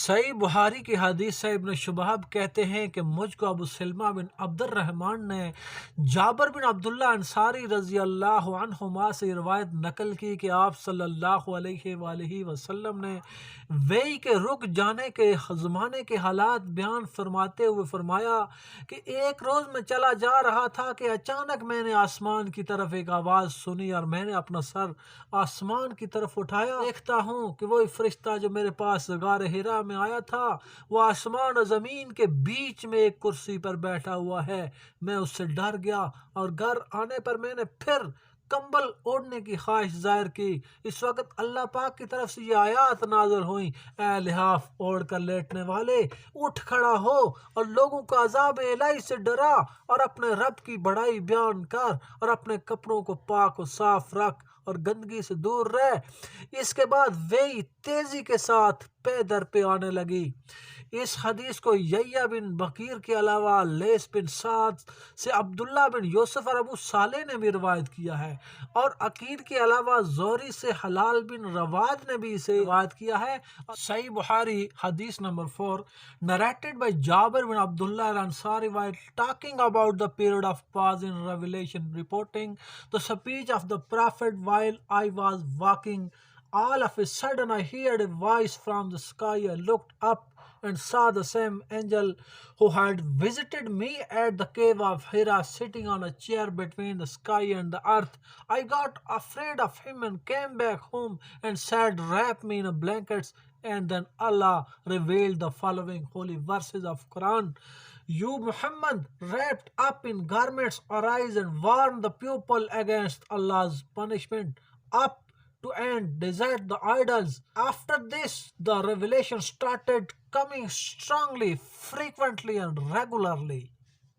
صحیح بخاری کی حدیث سے ابن شباب کہتے ہیں کہ مجھ کو ابو سلمہ بن عبد الرحمن نے جابر بن عبداللہ انصاری رضی اللہ عنہما سے روایت نقل کی کہ آپ صلی اللہ علیہ وآلہ وسلم نے وحی کے رک جانے کے زمانے کے حالات بیان فرماتے ہوئے فرمایا کہ ایک روز میں چلا جا رہا تھا کہ اچانک میں نے آسمان کی طرف ایک آواز سنی اور میں نے اپنا سر آسمان کی طرف اٹھایا، دیکھتا ہوں کہ وہی فرشتہ جو میرے پاس غار حرا میں آیا تھا وہ آسمان اور زمین کے بیچ میں ایک کرسی پر بیٹھا ہوا ہے۔ میں اس سے ڈر گیا اور گھر آنے پر میں نے پھر کمبل اوڑھنے کی خواہش ظاہر کی۔ اس وقت اللہ پاک کی طرف سے یہ آیات نازل ہوئیں، اے لحاف اوڑھ کر لیٹنے والے، اٹھ کھڑا ہو اور لوگوں کو عذاب الہی سے ڈرا اور اپنے رب کی بڑائی بیان کر اور اپنے کپڑوں کو پاک و صاف رکھ اور گندگی سے دور رہ۔ اس کے بعد وہی تیزی کے ساتھ پے در پہ آنے لگی۔ اس حدیث کو یحییٰ بن بکیر کے علاوہ لیث بن سعد سے عبداللہ بن یوسف اور ابو صالح نے بھی روایت کیا ہے، اور عقیل کے علاوہ زہری سے حلال بن رواد نے بھی اسے روایت کیا ہے۔ صحیح بخاری حدیث number 4 narrated by Jabir bin Abdullah al-Ansari while talking about the period of pause in revelation, reporting the speech of the Prophet while I was walking. All of a sudden I heard a voice from the sky. I looked up and saw the same angel who had visited me at the cave of Hira sitting on a chair between the sky and the earth. I got afraid of him and came back home and said, wrap me in blankets. And then Allah revealed the following holy verses of Quran. You Muhammad, wrapped up in garments, arise and warn the people against Allah's punishment. Up to end, desert the idols. After this, the revelation started coming strongly, frequently and regularly.